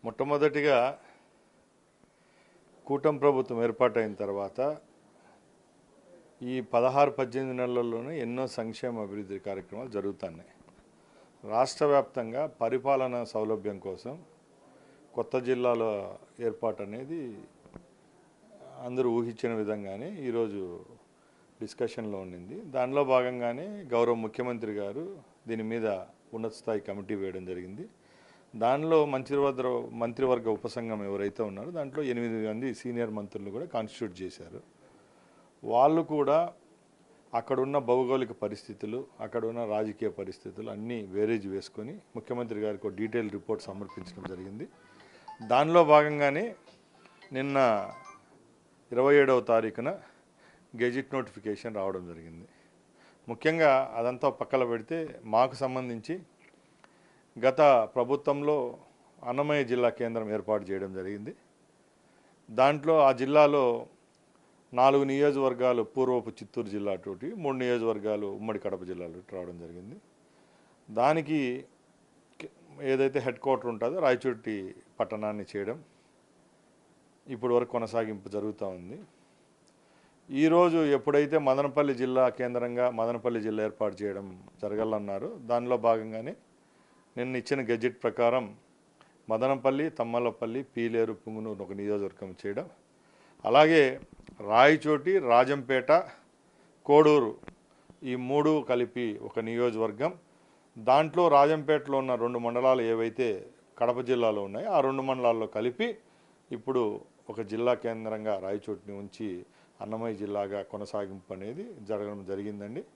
మొట్టమొదటిగా కూటమి ప్రభుత్వం ఏర్పాటైన తర్వాత ఈ 16-18 నెలల్లోనే ఎన్నో సంక్షేమ అభివృద్ధి కార్యక్రమాలు జరుగుతున్నాయి. రాష్ట్ర వ్యాప్తంగా పరిపాలన సౌలభ్యం కోసం కొత్త జిల్లాల ఏర్పాటు అనేది అందరూ ఊహించిన విధంగానే ఈరోజు డిస్కషన్లో ఉండింది. దానిలో భాగంగానే గౌరవ ముఖ్యమంత్రి గారు దీని మీద ఉన్నత స్థాయి కమిటీ వేయడం జరిగింది. దానిలో మంత్రివర్గ ఉపసంఘం ఎవరైతే ఉన్నారో దాంట్లో 8 మంది సీనియర్ మంత్రులు కూడా కాన్స్టిట్యూట్ చేశారు. వాళ్ళు కూడా అక్కడున్న భౌగోళిక పరిస్థితులు, అక్కడున్న రాజకీయ పరిస్థితులు అన్నీ వేరేజ్ వేసుకొని ముఖ్యమంత్రి గారికి ఒక డీటెయిల్ రిపోర్ట్ సమర్పించడం జరిగింది. దానిలో భాగంగానే నిన్న 27వ తారీఖున గెజిట్ నోటిఫికేషన్ రావడం జరిగింది. ముఖ్యంగా అదంతా పక్కన పెడితే మాకు సంబంధించి గత ప్రభుత్వంలో అన్నమయ్య జిల్లా కేంద్రం ఏర్పాటు చేయడం జరిగింది. దాంట్లో ఆ జిల్లాలో 4 నియోజకవర్గాలు పూర్వపు చిత్తూరు జిల్లా తోటి 3 నియోజకవర్గాలు ఉమ్మడి కడప జిల్లాలో రావడం జరిగింది. దానికి ఏదైతే హెడ్ క్వార్టర్ ఉంటుందో రాయచోటి పట్టణాన్ని చేయడం ఇప్పటి వరకు కొనసాగింపు జరుగుతూ ఉంది. ఈరోజు ఎప్పుడైతే మదనపల్లి జిల్లా కేంద్రంగా మదనపల్లి జిల్లా ఏర్పాటు చేయడం జరగాలన్నారో దానిలో భాగంగానే నిన్న ఇచ్చిన గెజిట్ ప్రకారం మదనపల్లి, తమ్మలపల్లి, పీలేరు, పుంగనూరు ఒక నియోజకవర్గం చేయడం, అలాగే రాయచోటి, రాజంపేట, కోడూరు ఈ 3 కలిపి ఒక నియోజకవర్గం. దాంట్లో రాజంపేటలో ఉన్న 2 మండలాలు ఏవైతే కడప జిల్లాలో ఉన్నాయో ఆ 2 మండలాల్లో కలిపి ఇప్పుడు ఒక జిల్లా కేంద్రంగా రాయచోటిని ఉంచి అన్నమయ్య జిల్లాగా కొనసాగింపు అనేది జరగడం జరిగిందండి.